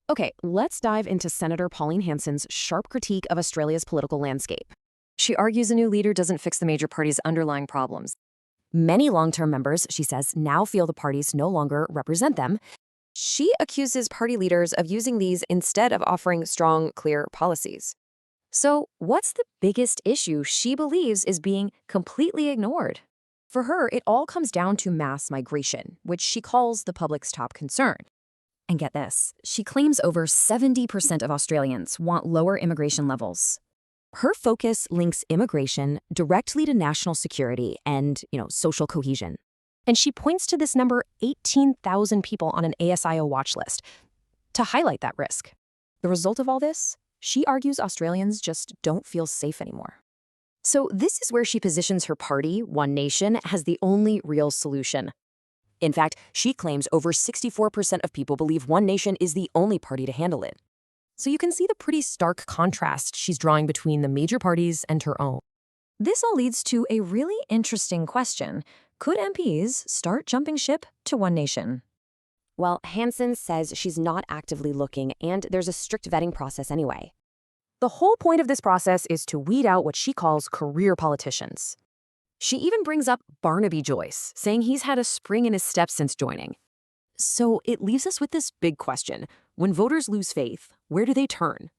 Okay, let's dive into Senator Pauline Hanson's sharp critique of Australia's political landscape. She argues a new leader doesn't fix the major party's underlying problems. Many long-term members, she says, now feel the parties no longer represent them. She accuses party leaders of using these instead of offering strong, clear policies. So, what's the biggest issue she believes is being completely ignored? For her, it all comes down to mass migration, which she calls the public's top concern. And get this, she claims over 70% of Australians want lower immigration levels. Her focus links immigration directly to national security and, social cohesion. And she points to this number 18,000 people on an ASIO watch list to highlight that risk. The result of all this? She argues Australians just don't feel safe anymore. So this is where she positions her party, One Nation, as the only real solution. In fact, she claims over 64% of people believe One Nation is the only party to handle it. So you can see the pretty stark contrast she's drawing between the major parties and her own. This all leads to a really interesting question. Could MPs start jumping ship to One Nation? Well, Hanson says she's not actively looking, and there's a strict vetting process anyway. The whole point of this process is to weed out what she calls career politicians. She even brings up Barnaby Joyce, saying he's had a spring in his step since joining. So it leaves us with this big question. When voters lose faith, where do they turn?